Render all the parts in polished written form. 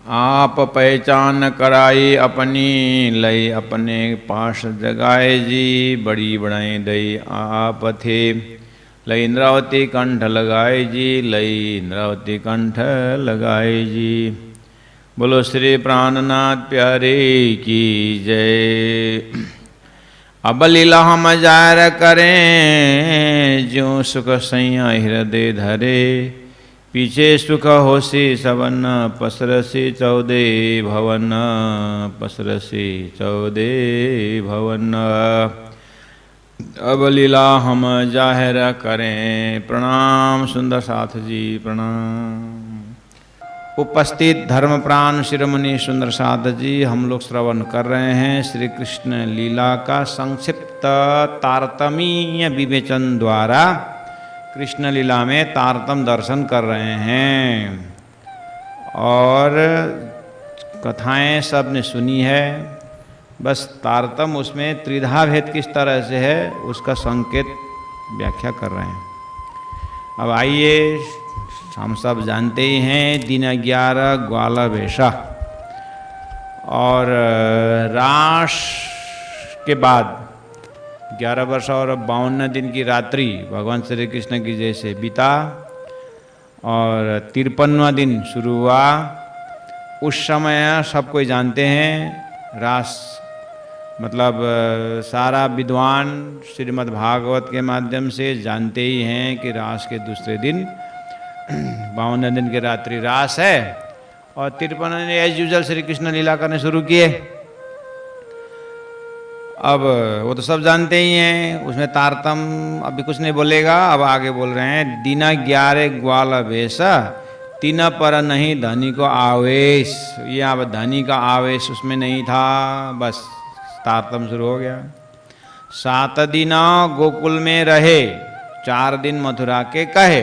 आप पहचान कराई अपनी, लई अपने पास जगाए जी। बड़ी बड़ाई दई आप थे, लई इंद्रावती कंठ लगाए जी। लई इंद्रावती कंठ लगाए जी। बोलो श्री प्राणनाथ प्यारे की जय। अब लीला हम जार करें, ज्यों सुख सैया हृदय धरे। पीछे सुख होसी सवन, पसरसी 14 भवन। पसरसी 14 भवन। अब लीला हम जाहिर करें। प्रणाम सुंदर साथ जी, प्रणाम। उपस्थित धर्मप्राण शिरोमणि सुंदर साथ जी, हम लोग श्रवण कर रहे हैं श्री कृष्ण लीला का संक्षिप्त तारतम्य विवेचन द्वारा कृष्ण लीला में तारतम्य दर्शन कर रहे हैं। और कथाएं सब ने सुनी है, बस तारतम्य उसमें त्रिधा भेद किस तरह से है उसका संकेत व्याख्या कर रहे हैं। अब आइए, हम सब जानते ही हैं दिन 11 ग्वाला वेशा, और रास के बाद 11 वर्ष और 52 दिन की रात्रि भगवान श्री कृष्ण की जैसे बीता, और 53वां दिन शुरू हुआ। उस समय सब कोई जानते हैं, रास मतलब सारा विद्वान श्रीमद् भागवत के माध्यम से जानते ही हैं कि रास के दूसरे दिन 52 दिन की रात्रि रास है, और 53 दिन एज यूजल श्री कृष्ण लीला करने शुरू किए। अब वो तो सब जानते ही हैं, उसमें तारतम्य अभी कुछ नहीं बोलेगा। अब आगे बोल रहे हैं, दीना 11 ग्वाला वेशा, तीना पर नहीं धनी को आवेश। ये अब धनी का आवेश उसमें नहीं था, बस तारतम्य शुरू हो गया। 7 दिन गोकुल में रहे, 4 दिन मथुरा के कहे।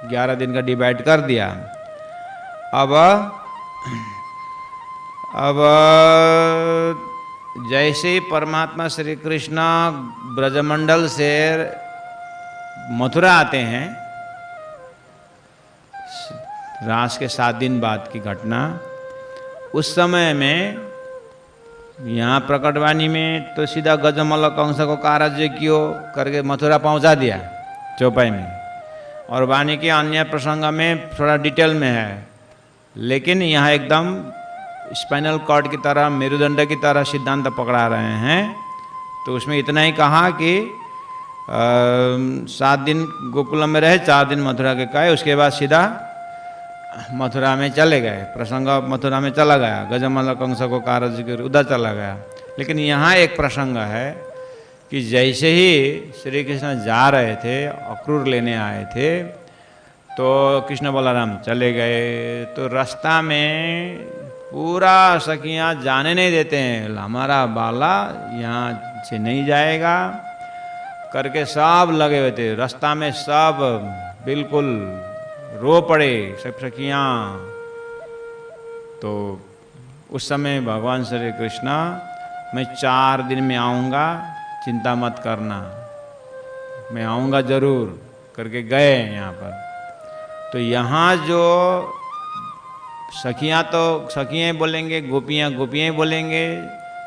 11 दिन का डिवाइड कर दिया। अब जैसे ही परमात्मा श्री कृष्ण ब्रजमंडल से मथुरा आते हैं, रास के 7 दिन बाद की घटना, उस समय में यहाँ प्रकटवाणी में तो सीधा गजमल कंस को काराज्य क्यों करके मथुरा पहुँचा दिया चौपाई में, और वाणी के अन्य प्रसंग में थोड़ा डिटेल में है, लेकिन यहाँ एकदम स्पाइनल कॉर्ड की तरह, मेरुदंड की तरह सिद्धांत पकड़ा रहे हैं। तो उसमें इतना ही कहा कि 7 दिन गोकुल में रहे, 4 दिन मथुरा के कहे, उसके बाद सीधा मथुरा में चले गए। प्रसंग मथुरा में चला गया, गजमल कंस को काराज्य के उधर चला गया। लेकिन यहाँ एक प्रसंग है कि जैसे ही श्री कृष्ण जा रहे थे, अक्रूर लेने आए थे, तो कृष्ण बलराम चले गए, तो रास्ता में पूरा सखियाँ जाने नहीं देते हैं, हमारा बाला यहाँ से नहीं जाएगा करके सब लगे हुए थे। रास्ता में सब बिल्कुल रो पड़े, सब सखियाँ। तो उस समय भगवान श्री कृष्ण, मैं 4 दिन में आऊँगा, चिंता मत करना, मैं आऊँगा जरूर करके गए यहाँ पर। तो यहाँ जो सखियाँ, तो सखियाँ बोलेंगे, गोपियाँ गोपियाँ बोलेंगे,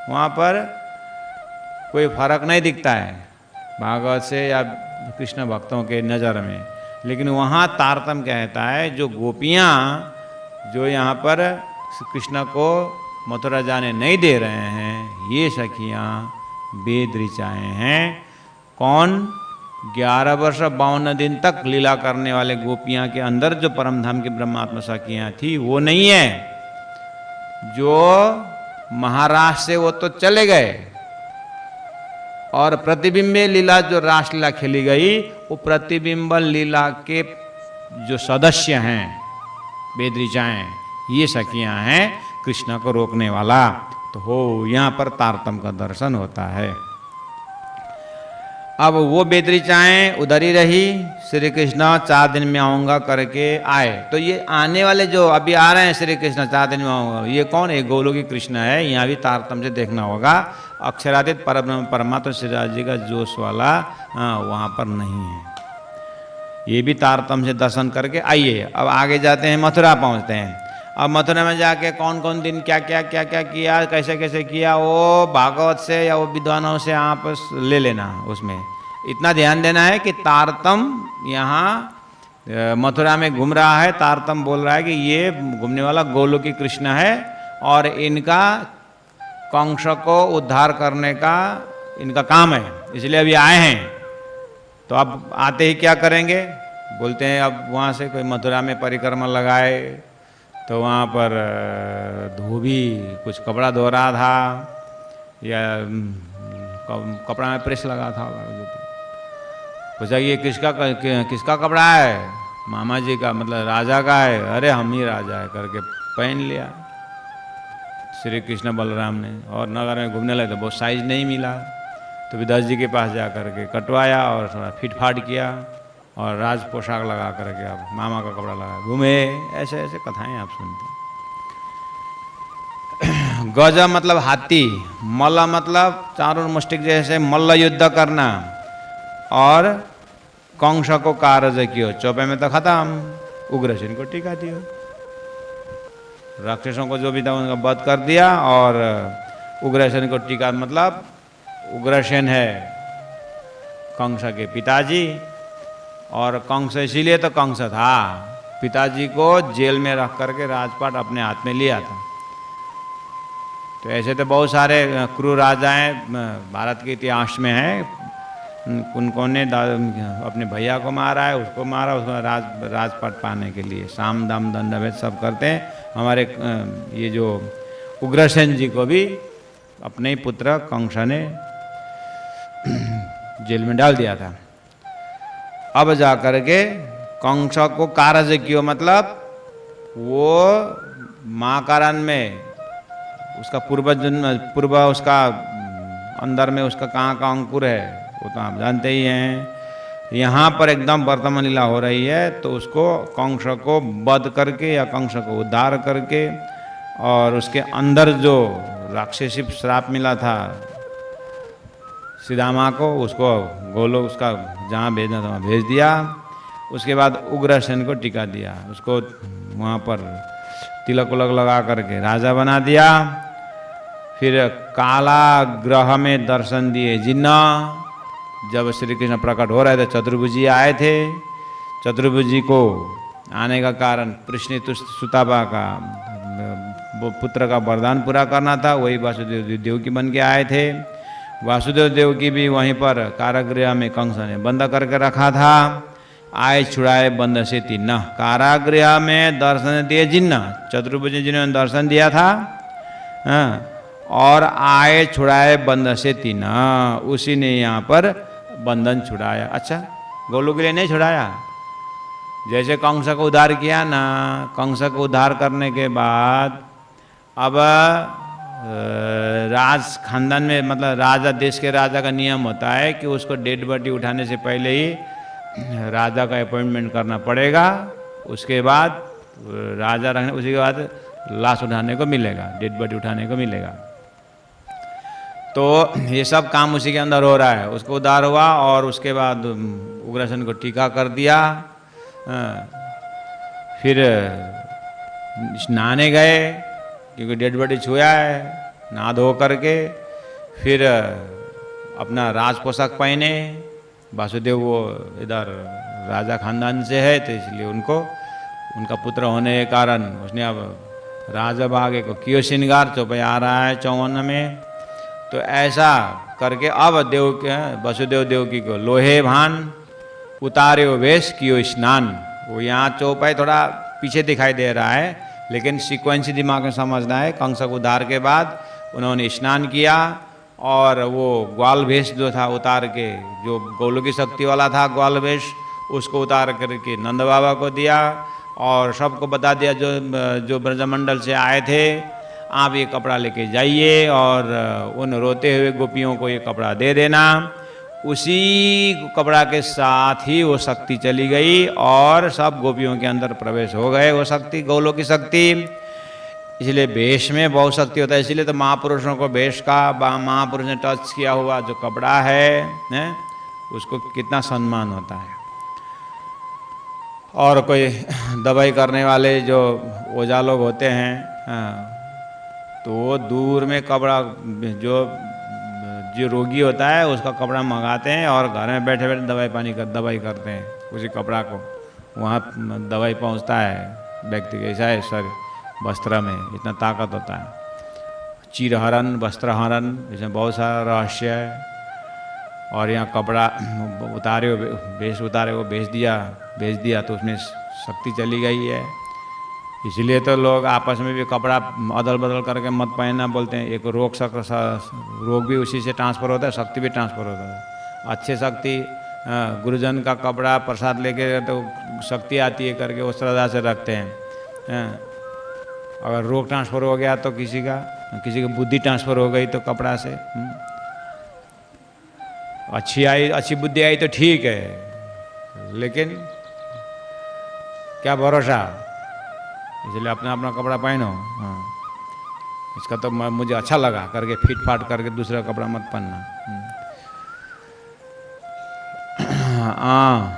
वहाँ पर कोई फर्क नहीं दिखता है भागवत से या कृष्ण भक्तों के नज़र में। लेकिन वहाँ तारतम्य कहता है, जो गोपियाँ जो यहाँ पर कृष्ण को मथुरा जाने नहीं दे रहे हैं, ये सखियाँ वेद ऋचाएँ हैं। कौन? 11 वर्ष 52 दिन तक लीला करने वाले गोपियाँ के अंदर जो परमधाम की ब्रह्मात्मा सखियाँ थी, वो नहीं है। जो महाराष्ट्र से वो तो चले गए, और प्रतिबिंबे लीला जो रासलीला खेली गई, वो प्रतिबिंब लीला के जो सदस्य हैं, वेद ऋचाएँ, ये सखियाँ हैं कृष्ण को रोकने वाला। तो हो यहाँ पर तारतम्य का दर्शन होता है। अब वो वेद ऋचाएँ उधर ही रही, श्री कृष्ण 4 दिन में आऊँगा करके आए। तो ये आने वाले जो अभी आ रहे हैं श्री कृष्ण 4 दिन में आऊँगा, ये कौन है? गोलोकी कृष्ण है। यहाँ भी तारतम्य से देखना होगा। अक्षरातीत परब्रह्म परमात्मा श्री राज जी का जोश वाला वहाँ पर नहीं है। ये भी तारतम्य से दर्शन करके आइए। अब आगे जाते हैं, मथुरा पहुँचते हैं। अब मथुरा में जाके कौन कौन दिन क्या क्या किया, कैसे कैसे किया, वो भागवत से या वो विद्वानों से आप ले लेना। उसमें इतना ध्यान देना है कि तारतम यहाँ मथुरा में घूम रहा है, तारतम बोल रहा है कि ये घूमने वाला गोलोकी कृष्ण है और इनका कंस को उद्धार करने का इनका काम है, इसलिए अभी आए हैं। तो अब आते ही क्या करेंगे, बोलते हैं अब वहाँ से कोई मथुरा में परिक्रमा लगाए, तो वहाँ पर धोबी कुछ कपड़ा धो रहा था या कपड़ा में प्रेस लगा था, पूछा ये किसका कपड़ा है, मामा जी का, मतलब राजा का है। अरे हम ही राजा है करके पहन लिया श्री कृष्ण बलराम ने। और नगर में घूमने लगे तो बहुत साइज नहीं मिला, तो विदास जी के पास जा करके कटवाया और थोड़ा फिट फाट किया और राज पोशाक लगा करके अब मामा का कपड़ा लगा घूमे। ऐसे ऐसे कथाएं आप सुनते हैं। गज मतलब हाथी, मल्ल मतलब चारों मुष्टिक जैसे मल्ल युद्ध करना, और कंस को कारज कियो, चौपे में तो खत्म, उग्रसेन को टीका दियो, राक्षसों को जो भी था उनका वध कर दिया और उग्रसेन को टीका, मतलब उग्रसेन है कंस के पिताजी, और कंस इसीलिए तो कंस था, पिताजी को जेल में रख करके राजपाट अपने हाथ में लिया था। तो ऐसे तो बहुत सारे क्रूर राजाएं भारत के इतिहास में हैं, उनको ने अपने भैया को मारा है, उसको मारा, उसको राजपाट पाने के लिए साम दाम दंड भेद सब करते हैं। हमारे ये जो उग्रसेन जी को भी अपने ही पुत्र कंस ने जेल में डाल दिया था। अब जा करके कंस को कारज कियो, मतलब वो महाकारण में उसका पूर्व उसका अंदर में उसका कहाँ का अंकुर है वो तो आप जानते ही हैं। यहाँ पर एकदम वर्तमान लीला हो रही है, तो उसको कंस को वध करके या कंस को उद्धार करके, और उसके अंदर जो राक्षसी श्राप मिला था सीधामा को, उसको गोलोक उसका जहाँ भेजना था वहाँ भेज दिया। उसके बाद उग्रसेन को टीका दिया, उसको वहाँ पर तिलक उलक लगा करके राजा बना दिया। फिर काला ग्रह में दर्शन दिए जिन्ना, जब श्री कृष्ण प्रकट हो रहे थे चतुर्भुजी आए थे। चतुर्भुजी को आने का कारण प्रश्नित सुताबा का पुत्र का वरदान पूरा करना था, वही वासुदेव देवकी बन के आए थे। वासुदेव देवकी भी वहीं पर कारागृह में कंस ने बंद करके रखा था। आए छुड़ाए बंद से तीन, कारागृह में दर्शन दिए जिन्न, चतुर्भुज जिन्होंने दर्शन दिया था, और आए छुड़ाए बंद से तीन, उसी ने यहाँ पर बंधन छुड़ाया। अच्छा, गोलू के लिए नहीं छुड़ाया, जैसे कंस को उद्धार किया ना, कंस को उद्धार करने के बाद अब राज खानदान में, मतलब राजा, देश के राजा का नियम होता है कि उसको डेड बॉडी उठाने से पहले ही राजा का अपॉइंटमेंट करना पड़ेगा, उसके बाद राजा रहने, उसी के बाद लाश उठाने को मिलेगा, डेड बॉडी उठाने को मिलेगा। तो ये सब काम उसी के अंदर हो रहा है। उसको उद्धार हुआ और उसके बाद उग्रसेन को टीका कर दिया। फिर नहाने गए क्योंकि डेड बॉडी छुआ है, नहा धो करके फिर अपना राज पोशाक पहने। वासुदेव वो इधर राजा खानदान से है, तो इसलिए उनको, उनका पुत्र होने के कारण उसने अब राजा भागे को कियो श्रृंगार, चौपाई आ रहा है 54 में। तो ऐसा करके अब वसुदेव देवकी को लोहे भान उतारे वेश कियो स्नान। वो यहाँ चौपाई थोड़ा पीछे दिखाई दे रहा है, लेकिन सीक्वेंस दिमाग में समझना है। कंस को उद्धार के बाद उन्होंने स्नान किया और वो ग्वाल वेश जो था उतार के, जो गोलोकी शक्ति वाला था ग्वाल वेश, उसको उतार करके नंद बाबा को दिया और सबको बता दिया जो ब्रजमंडल से आए थे, आप ये कपड़ा लेके जाइए और उन रोते हुए गोपियों को ये कपड़ा दे देना। उसी कपड़ा के साथ ही वो शक्ति चली गई और सब गोपियों के अंदर प्रवेश हो गए वो शक्ति, गोलोकी शक्ति। इसलिए वेश में बहुत शक्ति होता है, इसलिए तो महापुरुषों को वेश का, महापुरुष ने टच किया हुआ जो कपड़ा है उसको कितना सम्मान होता है। और कोई दवाई करने वाले जो ओझा लोग होते हैं, हाँ, तो वो दूर में कपड़ा, जो जो रोगी होता है उसका कपड़ा मंगाते हैं और घर में बैठे बैठे दवाई करते हैं उसी कपड़ा को, वहाँ दवाई पहुँचता है व्यक्ति के। ऐसा है सर, वस्त्र में इतना ताकत होता है। चीरहरण, वस्त्रहरण, इसमें बहुत सारा रहस्य है। और यहाँ कपड़ा उतारे, भेष उतारे को भेज दिया तो उसमें शक्ति चली गई है। इसलिए तो लोग आपस में भी कपड़ा अदल बदल करके मत पहनना बोलते हैं। एक रोग भी उसी से ट्रांसफ़र होता है, शक्ति भी ट्रांसफ़र होता है। अच्छे शक्ति, गुरुजन का कपड़ा प्रसाद लेके तो शक्ति आती है करके वो श्रद्धा से रखते हैं। अगर रोग ट्रांसफ़र हो गया तो किसी की बुद्धि ट्रांसफ़र हो गई तो कपड़ा से, अच्छी बुद्धि आई तो ठीक है, लेकिन क्या भरोसा। इसलिए अपना अपना कपड़ा पहनो। हाँ, इसका तो मुझे अच्छा लगा करके फिट फाट करके दूसरा कपड़ा मत पहनना। हाँ,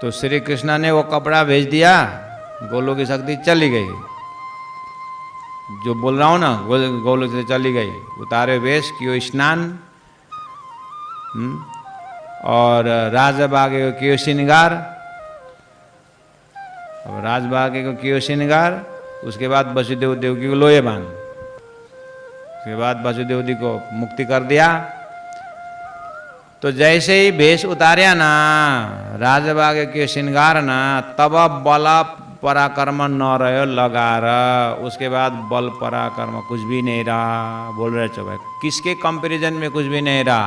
तो श्री कृष्णा ने वो कपड़ा भेज दिया, गोलोक की शक्ति चली गई। जो बोल रहा हूँ ना, गोलोक से चली गई। उतारे वेश, कियो स्नान, और राजबाग कियो श्रृंगार। अब राजबाग को कियो श्रृंगार, उसके बाद वसुदेव देवकी को लोहे बांध, उसके बाद वसुदेव जी को मुक्ति कर दिया। तो जैसे ही भेष उतारिया ना राजबाग के श्रृंगार ना, तब बल पराक्रम न रहो लगार। उसके बाद बल पराक्रम कुछ भी नहीं रहा। बोल रहे चो भाई, किसके कंपैरिजन में कुछ भी नहीं रहा।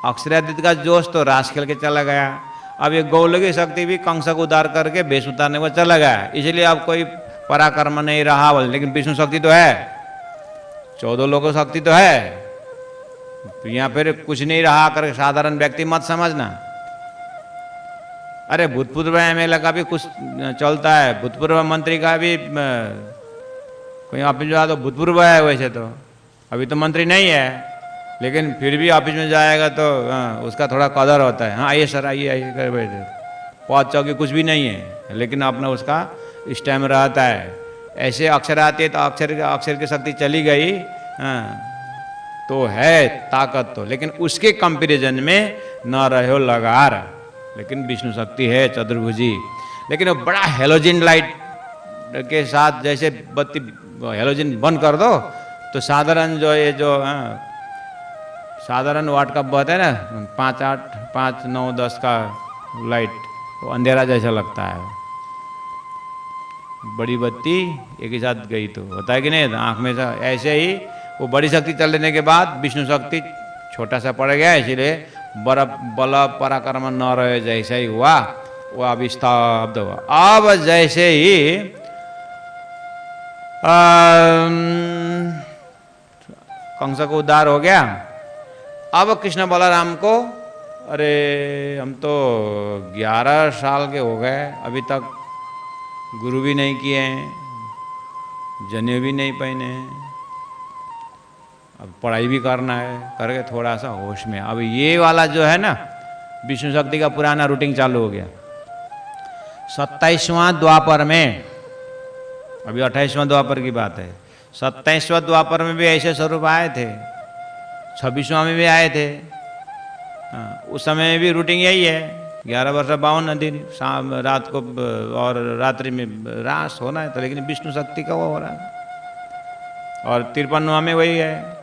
अक्षरादित्य का जोश तो रास खेल के चला गया। अब ये गौलोक की शक्ति भी कंस को उद्धार करके भेष उतारने को चला गया। इसलिए अब कोई पराक्रम नहीं रहा बोले। लेकिन विष्णु शक्ति तो है, 14 लोगों शक्ति तो है। यहाँ फिर कुछ नहीं रहा करके साधारण व्यक्ति मत समझना। अरे भूतपूर्व एमएलए का भी कुछ चलता है, भूतपूर्व मंत्री का भी कोई ऑफिस में तो भूतपूर्व है। वैसे तो अभी तो मंत्री नहीं है, लेकिन फिर भी ऑफिस में जाएगा तो उसका थोड़ा कदर होता है। हाँ आइए सर, आइए कर बैठे। पद चौकी कुछ भी नहीं है, लेकिन अपना उसका स्टैम रहता है। ऐसे अक्षर आते तो अक्षर की शक्ति चली गई, तो है ताकत तो, लेकिन उसके कंपैरिजन में न रहो लगार। लेकिन विष्णु शक्ति है चतुर्भुजी। लेकिन वो बड़ा हेलोजिन लाइट के साथ, जैसे बत्ती हेलोजिन बंद कर दो तो साधारण जो ये जो साधारण वाट का बल्ब है ना, 5, 8, 5, 9, 10 का लाइट, वो अंधेरा जैसा लगता है। बड़ी बत्ती एक ही साथ गई तो होता है कि नहीं, आँख में से। ऐसे ही वो बड़ी शक्ति चल लेने के बाद विष्णु शक्ति छोटा सा पड़ गया, इसीलिए बल पराक्रम न रहे जैसा ही हुआ वो अब स्तब्ध हुआ। अब जैसे ही कंस को उद्धार हो गया, अब कृष्ण बलराम को, अरे हम तो 11 साल के हो गए, अभी तक गुरु भी नहीं किए हैं, जनेऊ भी नहीं पहने हैं, अब पढ़ाई भी करना है करके थोड़ा सा होश में। अब ये वाला जो है ना विष्णु शक्ति का पुराना रूटीन चालू हो गया। 27वां द्वापर में, अभी 28वां द्वापर की बात है, 27वां द्वापर में भी ऐसे स्वरूप आए थे, 26वां में भी आए थे। उस समय भी रूटीन यही है, 11 वर्ष 52 दिन, शाम रात को और रात्रि में रास होना है। तो लेकिन विष्णु शक्ति का वो हो रहा है। और 53वां में वही है,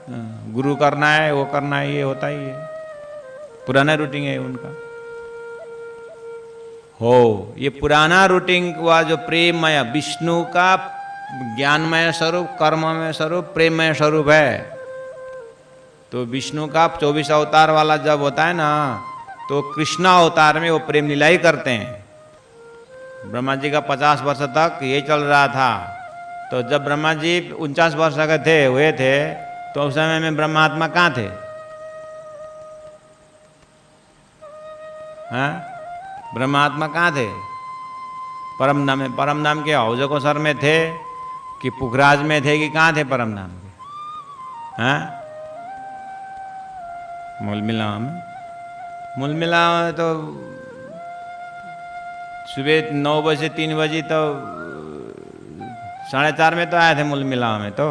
गुरु करना है, वो करना है, ये होता ही है, पुराना रूटीन है उनका। हो ये पुराना रूटीन हुआ जो प्रेममय, विष्णु का ज्ञानमय स्वरूप, कर्ममय स्वरूप, प्रेममय स्वरूप है। तो विष्णु का 24 अवतार वाला जब होता है ना, तो कृष्ण अवतार में वो प्रेम लीला ही करते हैं। ब्रह्मा जी का 50 वर्ष तक ये चल रहा था। तो जब ब्रह्मा जी 49 वर्ष के हुए थे, तो उस समय में ब्रह्मात्मा कहाँ थे? हाँ, ब्रह्मात्मा कहाँ थे? परम धाम के हौज को सर में थे कि पुखराज में थे कि कहाँ थे परम धाम के? हाँ, मूल मिला में तो सुबह 9 बजे 3 बजे तो 4:30 में तो आए थे मूल मिलाव में तो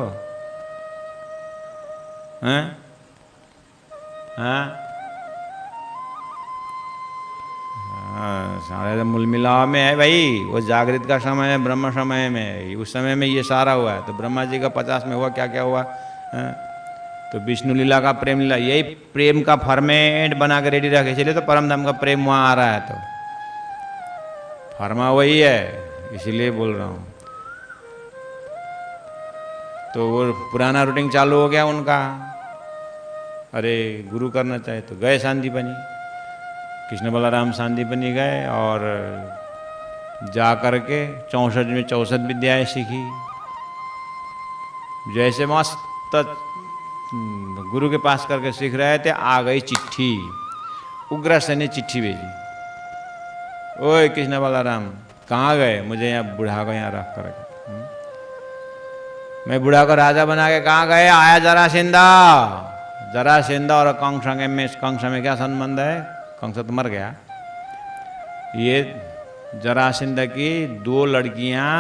हैं हाँ 4:30 मूल मिलाव में है भाई। वो जागृत का समय है, ब्रह्म समय में, उस समय में ये सारा हुआ है। तो ब्रह्मा जी का 50 में हुआ क्या क्या हुआ है? तो विष्णु लीला का प्रेम लीला, यही प्रेम का फॉर्मेट बना के रेडी रखे, इसलिए तो परम धाम का प्रेम वहाँ आ रहा है। तो फरमा वही है, इसीलिए बोल रहा हूँ। तो वो पुराना रूटीन चालू हो गया उनका। अरे गुरु करना चाहे तो गए सांदीपनी, कृष्ण बलराम सांदीपनी गए और जा करके 64 में 64 विद्याएं सीखी। जैसे मस्त गुरु के पास करके सीख रहे थे, आ गई चिट्ठी। उग्रसेन ने चिट्ठी भेजी, ओए कृष्ण बलराम कहाँ गए? मुझे यहाँ बूढ़ा को यहाँ रख कर, मैं बूढ़ा को राजा बना के कहाँ गए? आया जरासेंधा। जरासेंधा और कंस में, कंस में क्या संबंध है? कंस तो मर गया। ये जरासेंध की 2 लड़कियां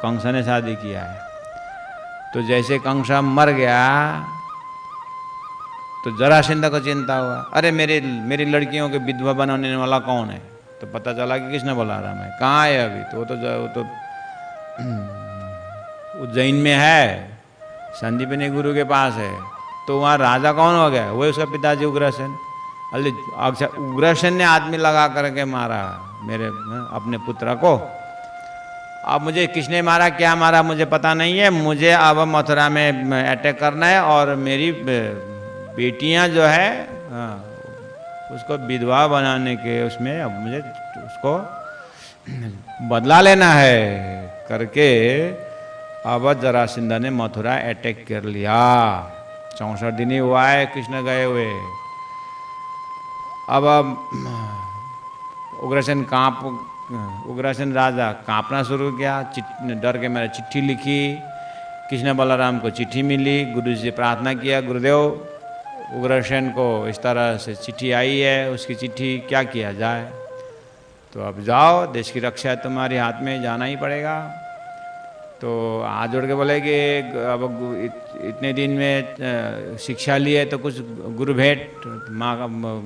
कंस ने शादी किया है। तो जैसे कंस मर गया तो जरासेंध को चिंता हुआ, अरे मेरी लड़कियों के विधवा बनाने वाला कौन है? तो पता चला कि कृष्ण बलराम है। कहाँ है अभी? तो वो तो उज्जैन में है, संदीपनी गुरु के पास है। तो वहाँ राजा कौन हो गया? वही उसका पिताजी उग्रसेन। अरे अच्छा, उग्रसेन ने आदमी लगा करके मारा मेरे अपने पुत्र को। अब मुझे किसने मारा, क्या मारा मुझे पता नहीं है। मुझे अब मथुरा में अटैक करना है और मेरी बेटियां जो है उसको विधवा बनाने के उसमें अब मुझे उसको बदला लेना है करके अब जरासंध ने मथुरा अटैक कर लिया। 64 दिन ही हुआ है कृष्ण गए हुए। अब उग्रसेन राजा कांपना शुरू किया, डर के मेरे चिट्ठी लिखी। कृष्ण बलराम को चिट्ठी मिली, गुरु जी से प्रार्थना किया, गुरुदेव उग्रसेन को इस तरह से चिट्ठी आई है, उसकी चिट्ठी क्या किया जाए? तो अब जाओ, देश की रक्षा है तुम्हारे हाथ में, जाना ही पड़ेगा। तो हाथ जोड़ के बोले कि अब इतने दिन में शिक्षा लिए तो कुछ गुरु भेंट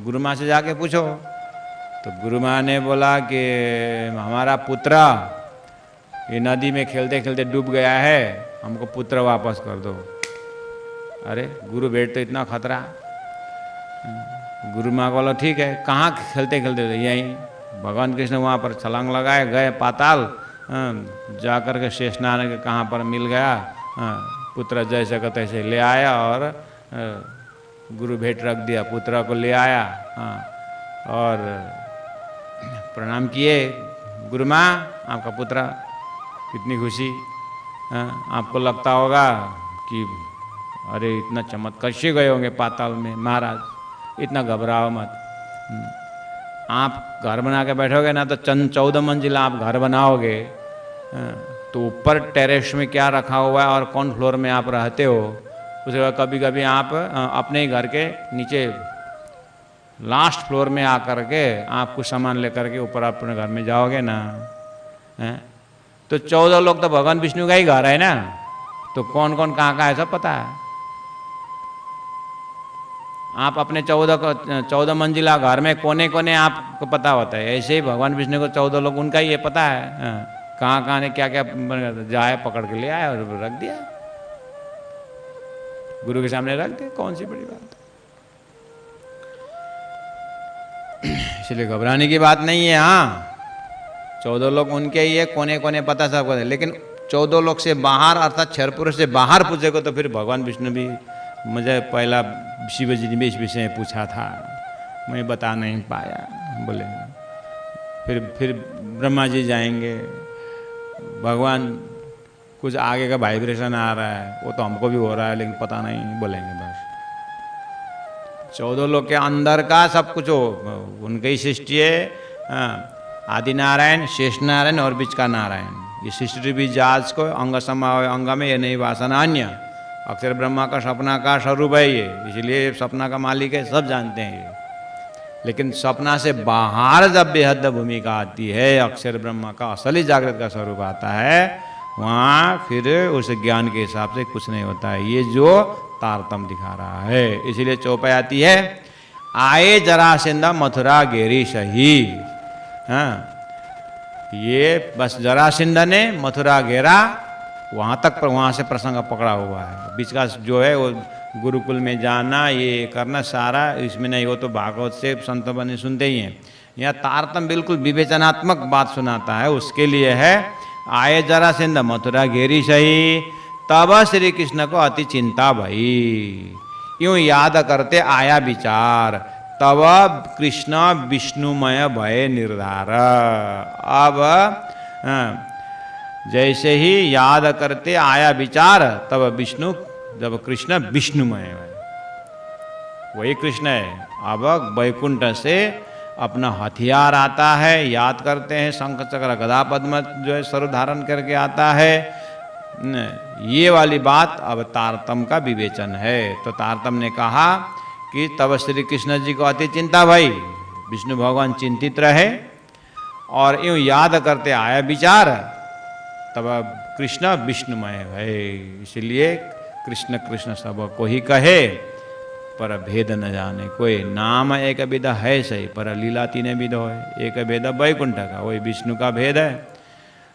गुरु माँ से जाके पूछो। तो गुरु माँ ने बोला कि हमारा पुत्र ये नदी में खेलते खेलते डूब गया है, हमको पुत्र वापस कर दो। अरे गुरु भेंट तो इतना खतरा। गुरु माँ बोला ठीक है, कहाँ खेलते खेलते थे? यहीं। भगवान कृष्ण वहाँ पर छलांग लगाए, गए पाताल, जा कर के शेषनारायण के कहाँ पर मिल गया, पुत्र जैसे का तैसे ले आया और गुरु भेंट रख दिया, पुत्र को ले आया और प्रणाम किए। गुरु माँ आपका पुत्र, कितनी खुशी। आपको लगता होगा कि अरे इतना चमत्कार कैसे गए होंगे पाताल में? महाराज इतना घबराओ मत। आप घर बना के बैठोगे ना तो 14 मंजिला आप घर बनाओगे, तो ऊपर टेरेस में क्या रखा हुआ है और कौन फ्लोर में आप रहते हो, उसके बाद कभी कभी आप अपने ही घर के नीचे लास्ट फ्लोर में आकर के आप कुछ सामान लेकर के ऊपर अपने घर में जाओगे ना, तो 14 लोग तो भगवान विष्णु का ही घर है ना, तो कौन कौन कहाँ का है सब पता है। आप अपने 14 मंजिला घर में कोने कोने आपको पता होता है, ऐसे ही भगवान विष्णु को 14 लोग उनका ही ये पता है, कहाँ कहाँ ने क्या क्या जाए पकड़ के ले आया और रख दिया, गुरु के सामने रख दिया। कौन सी बड़ी बात है? इसलिए घबराने की बात नहीं है। हाँ 14 लोग उनके ही है, कोने कोने पता सबको है, लेकिन 14 लोग से बाहर अर्थात क्षरपुर से बाहर पूछेगा तो फिर भगवान विष्णु भी, मुझे पहला शिव जी ने इस विषय में पूछा था, मैं बता नहीं पाया, बोले फिर ब्रह्मा जी जाएंगे, भगवान कुछ आगे का वाइब्रेशन आ रहा है, वो तो हमको भी हो रहा है लेकिन पता नहीं, बोलेंगे बस। 14 लोग के अंदर का सब कुछ हो, उनकी ही सृष्टि है। आदि नारायण, शेष नारायण और बीच का नारायण, ये सृष्टि भी जाज को अंग समावय अंग में ये नहीं वासना अन्य, अक्षर ब्रह्मा का सपना का स्वरूप है ये, इसलिए सपना का मालिक है, सब जानते हैं ये। लेकिन सपना से बाहर जब बेहद भूमिका आती है, अक्षर ब्रह्म का असली जागृत का स्वरूप आता है, वहाँ फिर उस ज्ञान के हिसाब से कुछ नहीं होता है। ये जो तारतम्य दिखा रहा है, इसीलिए चौपाई आती है, आए जरासंध मथुरा घेरी सही। हाँ, ये बस जरासंध ने मथुरा घेरा, वहाँ तक पर वहाँ से प्रसंग पकड़ा हुआ है। बीच का जो है वो गुरुकुल में जाना, ये करना सारा इसमें नहीं। हो तो भागवत से संत बने सुनते ही हैं। यहाँ तारतम्य बिल्कुल विवेचनात्मक बात सुनाता है, उसके लिए है। आए जरासंध मथुरा घेरी सही, तब श्री कृष्ण को अति चिंता भई। यूं याद करते आया विचार, तब कृष्ण विष्णुमय भय निर्धार। अब जैसे ही याद करते आया विचार, तब विष्णु, जब कृष्ण विष्णुमय है, वही कृष्ण है। अब वैकुंठ से अपना हथियार आता है, याद करते हैं, शंख चक्र गदा पद्म जो है स्वरूप धारण करके आता है। ये वाली बात अब तारतम्य का विवेचन है। तो तारतम्य ने कहा कि तब श्री कृष्ण जी को अति चिंता भई, विष्णु भगवान चिंतित रहे और यूं याद करते आया विचार, तब कृष्ण विष्णुमय है। इसलिए कृष्ण कृष्ण सब को ही कहे, पर भेद न जाने कोई। नाम एक विध है सही, पर लीला तीन विध है। एक भेद वैकुंठ का, वही विष्णु का भेद है।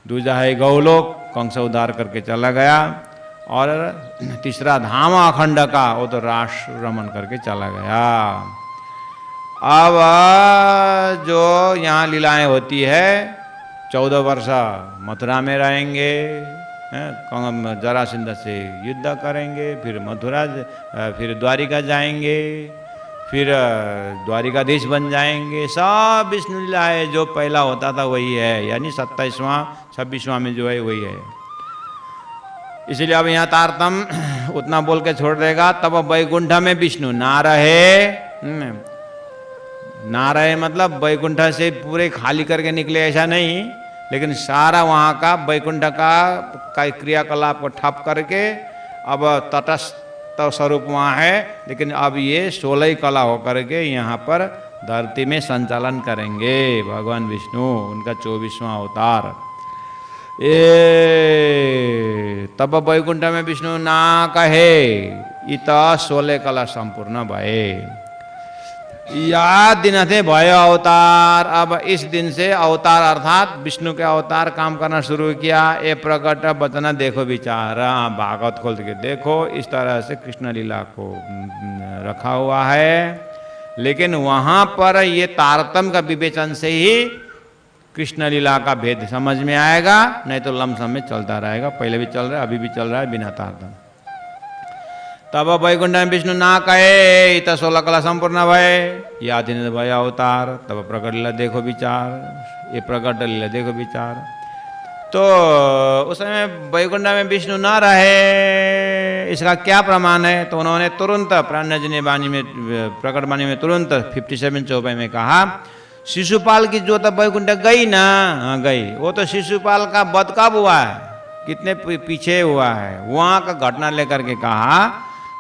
दूजा है गौलोक, कंस उद्धार करके चला गया। और तीसरा धाम अखंड का, वो तो राष्ट्र रमन करके चला गया। अब जो यहाँ लीलाएं होती है, 14 वर्ष मथुरा में रहेंगे, जरासंध से युद्ध करेंगे, फिर मथुरा, फिर द्वारिका जाएंगे, फिर द्वारिकाधीश बन जाएंगे। सब विष्णु लीला है, जो पहला होता था वही है, यानी 27वां 26वां में जो है वही है। इसलिए अब यहाँ तारतम्य उतना बोल के छोड़ देगा। तब वैकुंठ में विष्णु ना रहे, ना रहे मतलब वैकुंठ से पूरे खाली करके निकले ऐसा नहीं, लेकिन सारा वहाँ का वैकुंठ का क्रियाकलाप को ठप करके अब तटस्थ स्वरूप वहाँ है। लेकिन अब ये 16 कला होकर के यहाँ पर धरती में संचालन करेंगे भगवान विष्णु, उनका 24वां अवतार। तब वैकुंठ में विष्णु ना कहे, इत 16 कला संपूर्ण भये। या दिन थे भय अवतार। अब इस दिन से अवतार अर्थात विष्णु के अवतार काम करना शुरू किया। ये प्रकट बचना देखो विचार, भागवत खोल के देखो, इस तरह से कृष्ण लीला को रखा हुआ है। लेकिन वहाँ पर ये तारतम्य का विवेचन से ही कृष्ण लीला का भेद समझ में आएगा, नहीं तो लमसम में चलता रहेगा। पहले भी चल रहा है, अभी भी चल रहा है बिना तारतम्य। तब वैकुंठ में विष्णु ना कहे, इत 16 कला संपूर्ण भय। या दिन भय अवतार, तब प्रकट लीला देखो विचार, ये प्रकट लीला देखो विचार। तो उस समय वैकुंठ में विष्णु ना रहे, इसका क्या प्रमाण है? तो उन्होंने तुरंत प्राणजनी वाणी में, प्रकट वाणी में तुरंत 57 चौपाई में कहा, शिशुपाल की जो तो वैकुंठ गई ना, हाँ गई। वो तो शिशुपाल का वध कब हुआ है, कितने पीछे हुआ है, वहाँ का घटना लेकर के कहा।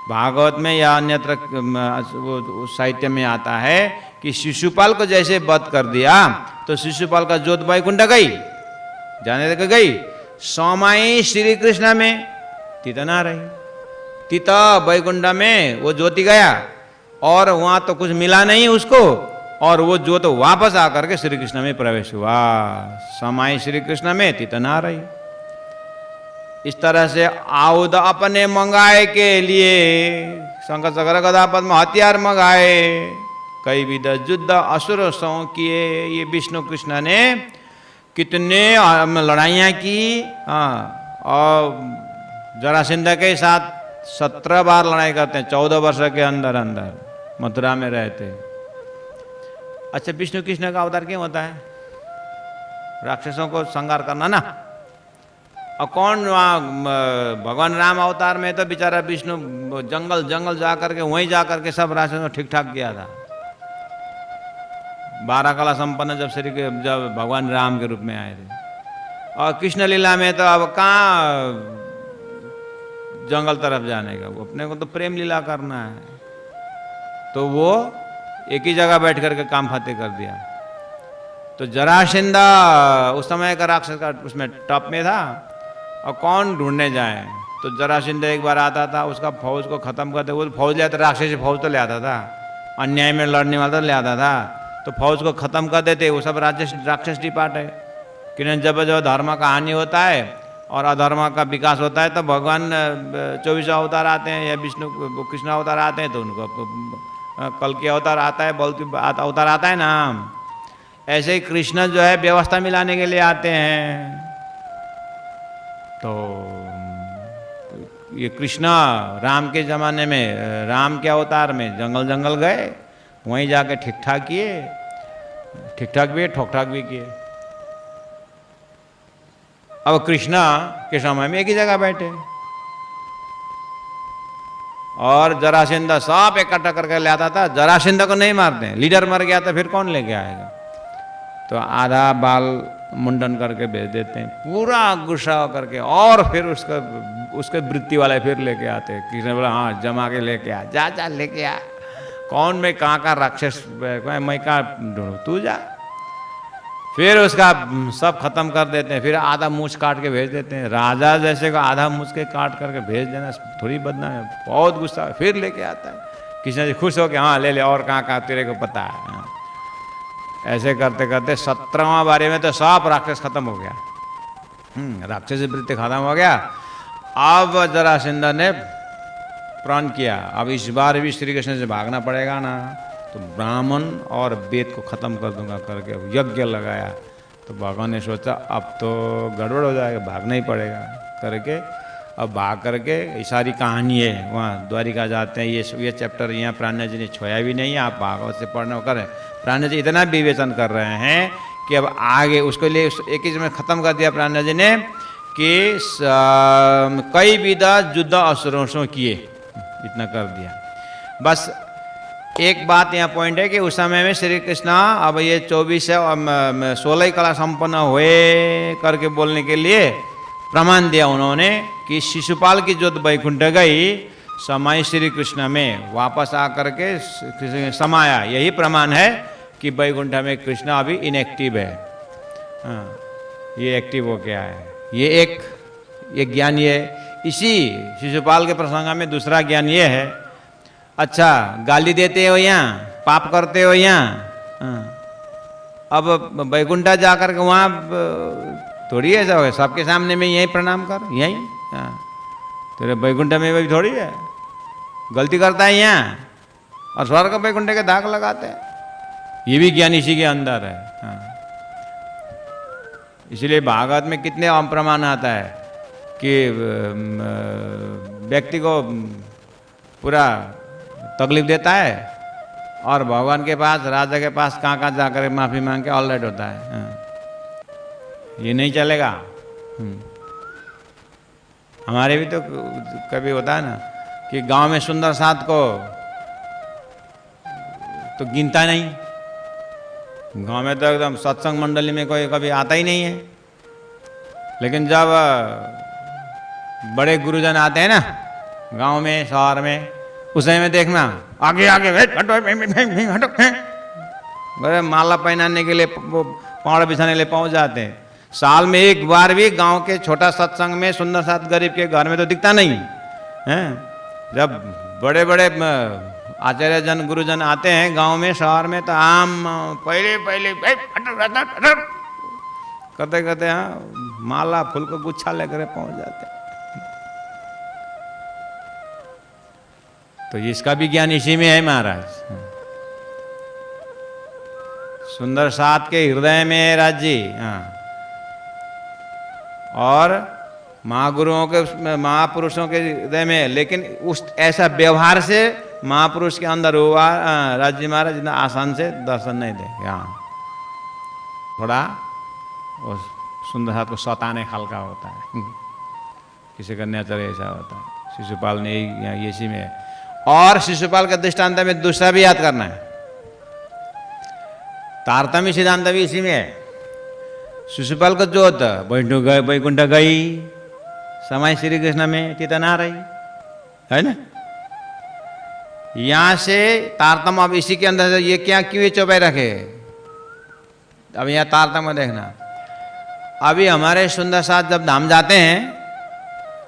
भागवत में या अन्यत्र साहित्य में आता है कि शिशुपाल को जैसे वध कर दिया तो शिशुपाल का ज्योत वैकुंठ गई, जाने तक गई। सोमाई श्री कृष्ण में तीता ना रही, तीता वैकुंठ में वो ज्योति गया और वहां तो कुछ मिला नहीं उसको, और वो ज्योत वापस आकर के श्री कृष्ण में प्रवेश हुआ। सोमाई श्री कृष्ण में तीता ना रही। इस तरह से आयुध अपने मंगाए के लिए शंख चक्र गदा पद्म हथियार मंगाए, कई विध युद्ध असुर सौ किए। ये विष्णु कृष्ण ने कितने लड़ाइयाँ की, और जरासंध के साथ 17 बार लड़ाई करते हैं 14 वर्ष के अंदर अंदर मथुरा में रहते। अच्छा, विष्णु कृष्ण का अवतार क्यों होता है? राक्षसों को संहार करना ना। और कौन भगवान राम अवतार में तो बेचारा विष्णु जंगल जंगल जा करके वहीं जा करके सब राक्षसों को ठीक ठाक किया था। 12 कला संपन्न जब भगवान राम के रूप में आए थे। और कृष्ण लीला में तो अब कहाँ जंगल तरफ जाने का, वो अपने को तो प्रेम लीला करना है। तो वो एक ही जगह बैठ करके काम फतेह कर दिया। तो जरासंधा उस समय का राक्षस का उसमें टॉप में था, और कौन ढूंढने जाए। तो जरासंधा एक बार आता था, उसका फौज को खत्म करते, वो फौज ले आता, राक्षसी फौज तो ले आता था, अन्याय में लड़ने वाला तो ले आता था, तो फौज को खत्म कर देते। वो सब राक्षस पार्ट है कि जब जब धर्म का हानि होता है और अधर्म का विकास होता है, तो भगवान 24 अवतार आते हैं, या विष्णु कृष्ण अवतार आते हैं, तो उनको कल की अवतार आता है, बल अवतार आता है ना। ऐसे ही कृष्ण जो है व्यवस्था मिलाने के लिए आते हैं। तो ये कृष्ण राम के ज़माने में, राम के अवतार में जंगल जंगल गए, वहीं जाके ठीक ठाक किए, ठीक ठाक भी ठोक ठाक भी किए। अब कृष्णा के समय में एक ही जगह बैठे, और जरासंधा सब इकट्ठा करके ले आता था। जरासंधा को नहीं मारते, लीडर मर गया तो फिर कौन लेके आएगा। तो आधा बाल मुंडन करके भेज देते हैं, पूरा गुस्सा करके, और फिर उसके वृत्ति वाले फिर लेके आते हैं। किसी ने बोला हाँ जमा के लेके आ, जा जा लेके आ, कौन मैं कहाँ का राक्षस, मैं कहाँ ढूंढूं, तू जा। फिर उसका सब खत्म कर देते हैं, फिर आधा मूछ काट के भेज देते हैं। राजा जैसे को आधा मूछ के काट करके भेज देना थोड़ी बदनाम है, बहुत गुस्सा, फिर लेके आता है। किसी ने खुश हो के हाँ ले ले, और कहाँ कहाँ तेरे को पता है। ऐसे करते करते 17वां बारे में तो सब राक्षस खत्म हो गया, राक्षसी वृत्ति खत्म हो गया। अब जरासंधा ने प्रण किया, अब इस बार भी श्री कृष्ण से भागना पड़ेगा ना, तो ब्राह्मण और वेद को खत्म कर दूंगा करके यज्ञ लगाया। तो भगवान ने सोचा अब तो गड़बड़ हो जाएगा, भागना ही पड़ेगा करके, अब भाग करके ये सारी कहानी है, वहाँ द्वारिका जाते हैं। ये चैप्टर यहाँ प्राण्य जी ने छोया भी नहीं है, आप भागवत से पढ़ना करें। प्राण्य जी इतना विवेचन कर रहे हैं कि अब आगे उसके लिए एक ही में ख़त्म कर दिया प्राण्य जी ने कि कई विधा युद्ध असुरों से किए, इतना कर दिया। बस एक बात यहाँ पॉइंट है कि उस समय में श्री कृष्ण अब ये 24 है 16 कला संपन्न हुए करके बोलने के लिए प्रमाण दिया उन्होंने कि शिशुपाल की जो वैकुंठ गई समय श्री कृष्ण में वापस आकर के समाया, यही प्रमाण है कि वैकुंठ में कृष्ण अभी इनएक्टिव है। ये एक्टिव हो गया है, ये ज्ञान ये इसी शिशुपाल के प्रसंग में दूसरा ज्ञान ये है। अच्छा गाली देते हो यहाँ, पाप करते हो यहाँ, अब वैकुंठा जाकर के वहाँ थोड़ी ऐसा हो, सबके सामने में यही प्रणाम कर, यही तेरे वैकुंठ में भी थोड़ी है, गलती करता है यहाँ और स्वर्ग वैकुंठ के दाग लगाते हैं। ये भी ज्ञान इसी के अंदर है। इसलिए भागवत में कितने प्रमाण आता है कि व्यक्ति को पूरा तकलीफ देता है और भगवान के पास, राजा के पास कहाँ कहाँ जाकर माफ़ी मांग के ऑल राइट होता है। ये नहीं चलेगा। हमारे भी तो कभी होता है ना कि गांव में सुंदर साथ को तो गिनता नहीं, गांव में तो एकदम सत्संग मंडली में कोई कभी आता ही नहीं है। लेकिन जब बड़े गुरुजन आते हैं ना गांव में, शहर में, उस समय में देखना आगे आगे हटो, बड़े माला पहनाने के लिए, पहाड़ बिछाने के लिए पहुंच जाते हैं। साल में एक बार भी गांव के छोटा सत्संग में सुंदर साथ गरीब के घर में तो दिखता नहीं है। जब बड़े बड़े आचार्य जन गुरुजन आते हैं गांव में, शहर में, तो आम पहले करते करते हाँ माला फूल को गुच्छा लेकर पहुंच जाते हैं। तो इसका भी ज्ञान इसी में है महाराज। सुंदर साथ के हृदय में है राज जी। हाँ, और महागुरुओं के, महापुरुषों के हृदय में, लेकिन उस ऐसा व्यवहार से महापुरुष के अंदर हुआ राज जी महाराज इतना आसान से दर्शन नहीं देंगे। हाँ, थोड़ा वो सुंदर साथ को सताने हल्का होता है, किसी का नेचर ऐसा होता है। शिशुपाल ने यहाँ इसी में, और शिशुपाल के दृष्टांत में दूसरा भी याद करना है, तारतम्य सिद्धांत भी इसी में है। शिशुपाल को जो होता वैकुंठ गई समय श्री कृष्ण में तितना रही है ना, यहाँ से तारतम, अब इसी के अंदर से ये क्या क्यों ये चौपाई रखे, अब यहाँ तारतम्य देखना। अभी हमारे सुंदर साथ जब धाम जाते हैं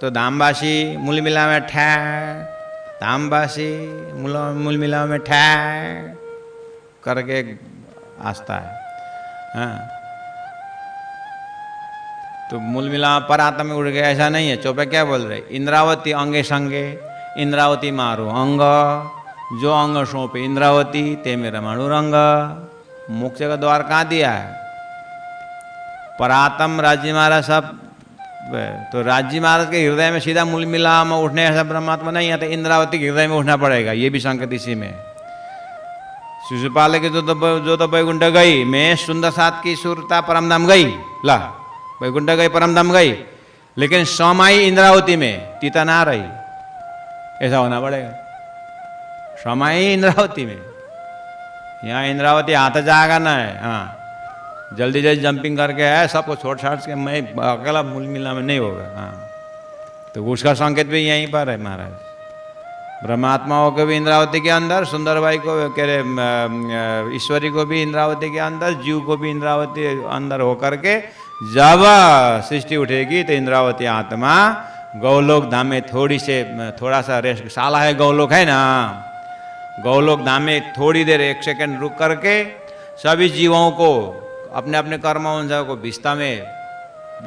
तो धामवासी मूल मिला में ठै, धामवासी मूल मिला में ठै करके आस्था है। हाँ, तो मूल मिला पर आत्मा में उड़ गया, ऐसा नहीं है। चौपे क्या बोल रहे, इंद्रावती अंगे संगे, इंद्रावती मारो अंग, जो अंग सौंपे इंद्रावती ते मेरा माणु रंग। मोक्ष का द्वार कहाँ दिया है, परातम राज्य महाराज सब, तो राज्य महाराज के हृदय में सीधा मूल मिला में उठने ऐसा परमात्मा नहीं आता, इंद्रावती के हृदय में उठना पड़ेगा। ये भी संकेत इसी में। शिशुपाल के जो तो वैकुंठ गई, मैं सुंदर साथ की सुरता परमधाम गई, ला वैकुंठ गई परमधाम गई, लेकिन समाई इंद्रावती में, तीता ना रही, ऐसा होना पड़ेगा। समाई इंद्रावती में, यहाँ इंद्रावती हाथ जाएगा ना है। हाँ, जल्दी जल्दी जंपिंग करके है, सबको छोड़ छाड़ के मैं अकेला मूल मिला में नहीं होगा। हाँ, तो उसका संकेत भी यहीं पर है महाराज। ब्रह्मात्माओं को भी इंद्रावती के अंदर, सुंदरबाई को कह रहे ईश्वरी को भी इंद्रावती के अंदर, जीव को भी इंद्रावती अंदर होकर के जब सृष्टि उठेगी तो इंद्रावती आत्मा गौलोक धाम में थोड़ा सा रेस्ट, साला है गौलोक है ना, गौलोक धाम में थोड़ी देर 1 सेकंड रुक करके सभी जीवों को अपने अपने कर्म अनुसार को विस्ता में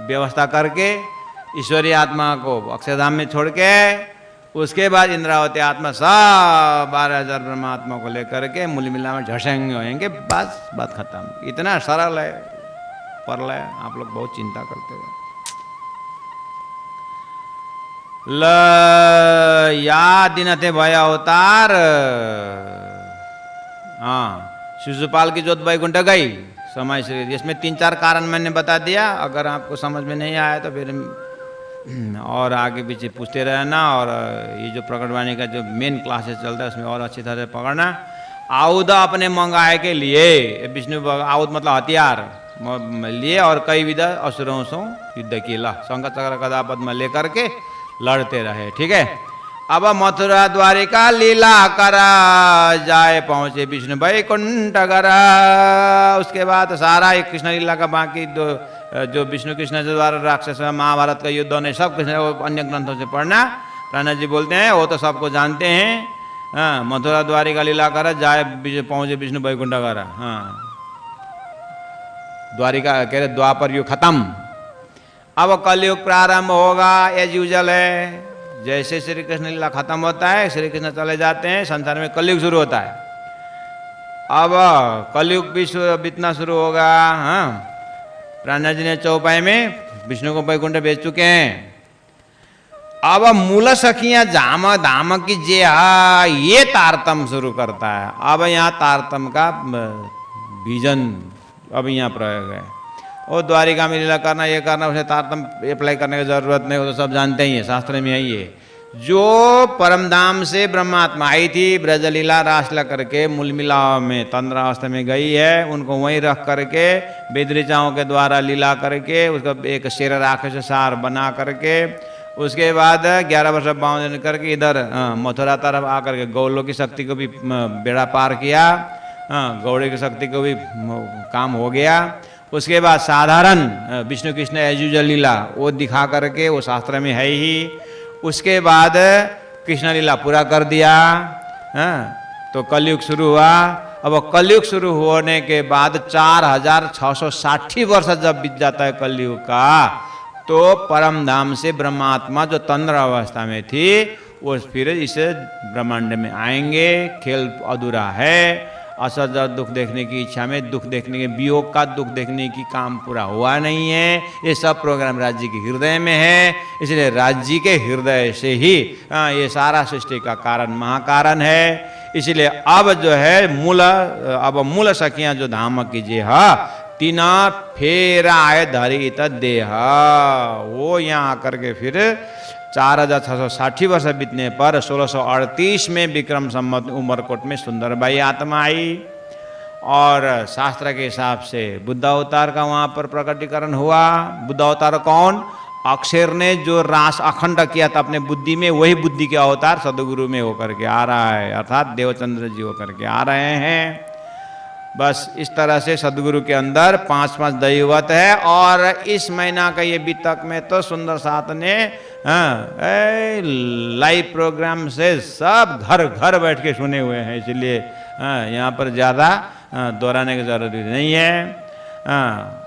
व्यवस्था करके ईश्वरीय आत्मा को अक्षरधाम में छोड़ के, उसके बाद इंद्रावती आत्मा सब 12,000 ब्रह्मात्मा को लेकर के मूल मिला में झसेंगे होएंगे, बस बात खत्म। इतना सरल है, परल है, आप लोग बहुत चिंता करते हो। ल या दिन थे भय अवतार। हाँ, शिशुपाल की जोत वैकुंठ गई समय से। इसमें 3-4 कारण मैंने बता दिया, अगर आपको समझ में नहीं आया तो फिर और आगे पीछे पूछते रहना। और ये जो प्रकटवाणी का जो मेन क्लासेस चलता है उसमें और अच्छी तरह पकड़ना। आउद अपने मंगाए के लिए विष्णु, आउद मतलब हथियार लिए, और कई विधा असुरों से युद्ध किया, शंख चक्र गदा पद्म लेकर के लड़ते रहे। ठीक है, अब मथुरा द्वारिका लीला करा, जाए पहुंचे विष्णु वैकुंठ करा। उसके बाद सारा एक कृष्ण लीला का बाकी जो विष्णु कृष्ण के द्वारा राक्षस महाभारत का युद्धों ने सब कृष्ण अन्य ग्रंथों से पढ़ना। प्राणा जी बोलते हैं वो तो सबको जानते हैं। हाँ, मथुरा द्वारिका लीला करा, जाए पहुंचे विष्णु वैकुंठ करा। हाँ, द्वारिका कह रहे द्वापर युग खत्म, अब कलयुग प्रारंभ होगा। एज यूजल है, जैसे श्री कृष्ण लीला खत्म होता है, श्री कृष्ण चले जाते हैं, संसार में कलयुग शुरू होता है। अब कलयुग भी बीतना शुरू होगा। हाँ, प्राणा जी ने चौपाई में विष्णु को वैकुंठ भेज चुके हैं। अब मूल सखियां जाम धाम की जे ये तारतम शुरू करता है। अब यहाँ तारतम का बीजन अब यहाँ प्रयोग है। और द्वारिका में लीला करना, ये करना, उसे तारतम अप्लाई करने की जरूरत नहीं, वो तो सब जानते ही हैं, शास्त्र में है ये। जो परमधाम से ब्रह्मात्मा आई थी, ब्रजलीला रासला करके मूल मिलाव में तंद्रावस्था में गई है, उनको वहीं रख करके बेदरिचाओं के द्वारा लीला करके उसका एक शेर राक्षस सार बना करके, उसके बाद 11 वर्ष बावन करके इधर मथुरा तरफ आकर के गौलों की शक्ति को भी बेड़ा पार किया। गौड़े की शक्ति को भी काम हो गया। उसके बाद साधारण विष्णु कृष्ण एजुजल लीला वो दिखा करके, वो शास्त्र में है ही। उसके बाद कृष्ण लीला पूरा कर दिया। तो कलयुग शुरू हुआ। अब कलयुग शुरू होने के बाद 4660 वर्ष जब बीत जाता है कलयुग का, तो परम धाम से ब्रह्मात्मा जो तंद्र अवस्था में थी वो फिर इस ब्रह्मांड में आएंगे। खेल अधूरा है। असद दुख देखने की इच्छा में दुख देखने के, वियोग का दुख देखने की काम पूरा हुआ नहीं है। ये सब प्रोग्राम राज्य के हृदय में है, इसलिए राज्य के हृदय से ही ये सारा सृष्टि का कारण महाकारण है। इसलिए अब जो है मूल सखियां जो धाम कीजिए तीना फेरा है धरी देह, वो यहाँ आकर के फिर 4660 वर्ष बीतने पर 1638 में विक्रम संवत उमरकोट में सुंदरबाई आत्मा आई। और शास्त्र के हिसाब से बुद्ध अवतार का वहाँ पर प्रकटीकरण हुआ। बुद्ध अवतार कौन? अक्षर ने जो रास अखंड किया था अपने बुद्धि में, वही बुद्धि के अवतार सदगुरु में होकर के आ रहा है, अर्थात देवचंद्र जी होकर के आ रहे हैं। बस इस तरह से सदगुरु के अंदर 5-5 दैवत है। और इस महीना का ये बीतक में तो सुंदर साथ ने लाइव प्रोग्राम से सब घर घर बैठ के सुने हुए हैं, इसलिए यहाँ पर ज़्यादा दोहराने की जरूरत नहीं है।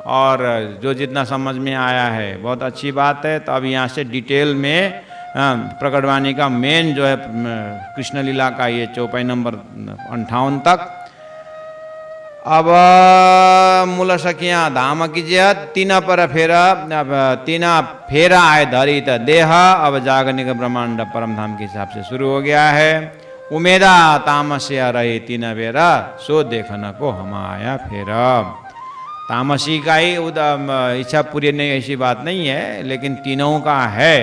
और जो जितना समझ में आया है बहुत अच्छी बात है। तो अब यहाँ से डिटेल में प्रकटवाणी का मेन जो है कृष्ण लीला का ये चौपाई नंबर 58 तक। अब मूल सखियाँ धाम कीजिए तीन पर फेरा, तीना फेरा आए धरी त देह। अब जागनिक ब्रह्मांड परम धाम के हिसाब से शुरू हो गया है। उमेदा तामस्या रही तीन बेरा, सो देखन को हम आया फेरा। तामसी का ही इच्छा पूरी नहीं ऐसी बात नहीं है, लेकिन तीनों का है,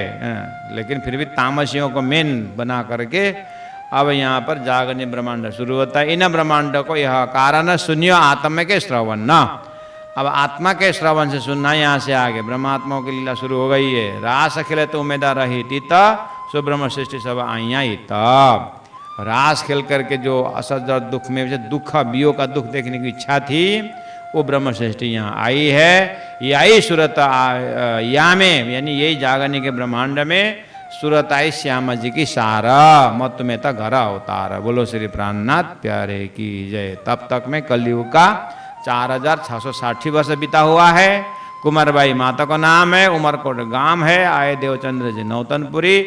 लेकिन फिर भी तामसियों को मेन बना करके अब यहाँ पर जागरण ब्रह्मांड शुरू होता है। इन ब्रह्मांड को यह कारण शून्य आत्मा के श्रवण न। अब आत्मा के श्रवण से सुनना, यहाँ से आगे ब्रह्मात्माओं की लीला शुरू हो गई है। रास खेले तो उम्मीदा रही तीत, सो ब्रह्म सृष्टि सब आइया ही तब। रास खेल करके जो असद दुख में से दुख वियोग का दुख देखने की इच्छा थी, वो ब्रह्म सृष्टि यहाँ आई है। ये आई सूरत या में, यानी यही जागरणी के ब्रह्मांड में सूरत आई श्यामा जी की सारा मत में तक घर अवतार। बोलो श्री प्राणनाथ प्यारे की जय। तब तक में कलयुग का 4660 वर्ष बीता हुआ है। कुमारबाई माता का नाम है, उमरकोट गांव है। आए देवचंद्र जी नौतनपुरी,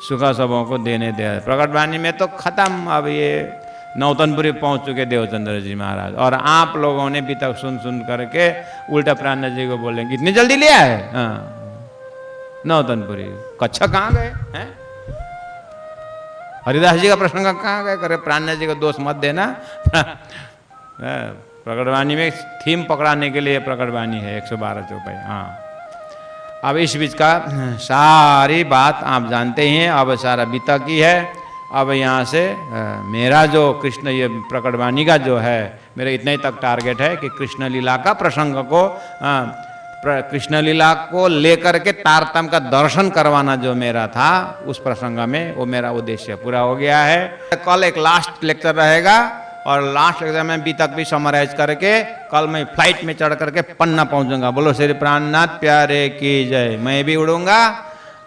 सुख सबों को देने दे। प्रकटवाणी में तो खत्म, अब ये नौतनपुरी पहुंच चुके देवचंद्र जी महाराज। और आप लोगों ने भी तक सुन सुन करके उल्टा प्राण जी को बोलेंगे इतनी जल्दी लिया है। हाँ, नौतनपुरी कच्छा कहाँ गए हैं? हरिदास जी का प्रसंग कहाँ गए? करे प्राण जी को दोष मत देना। प्रकटवाणी में थीम पकड़ाने के लिए प्रकटवाणी है 112 चौपाई। हाँ, अब इस बीच का सारी बात आप जानते हैं। अब सारा बीता की है। अब यहाँ से मेरा जो कृष्ण ये प्रकटवाणी का जो है, मेरा इतना ही तक टारगेट है कि कृष्ण लीला का प्रसंग को कृष्ण लीला को लेकर के तारतम्य का दर्शन करवाना जो मेरा था, उस प्रसंग में वो मेरा उद्देश्य पूरा हो गया है। कल एक लास्ट लेक्चर रहेगा और लास्ट लेक्चर में बीतक भी समराइज करके कल मैं फ्लाइट में चढ़ करके पन्ना पहुंचूंगा। बोलो श्री प्राणनाथ प्यारे की जय। मैं भी उड़ूंगा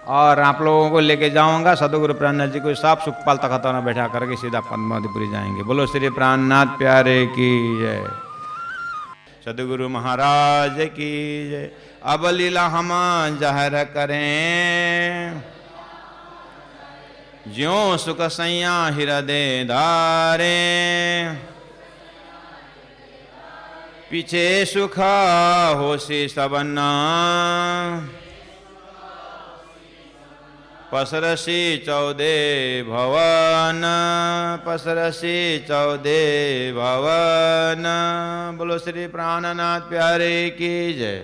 और आप लोगों को लेके जाऊंगा। सदगुरु प्राणनाथ जी को सब सुखपाल तखतों में बैठा करके सीधा पद्मावतीपुरी जाएंगे। बोलो श्री प्राणनाथ प्यारे की जय। सदगुरु महाराज की जय। अब लीला हम जाहिर करें, ज्यों सुख सैया हृदय धारे। पीछे सुख होशी सबना, पसरसी 14 भवन। पसरसी 14 भवन। बोलो श्री प्राणनाथ प्यारे की जय।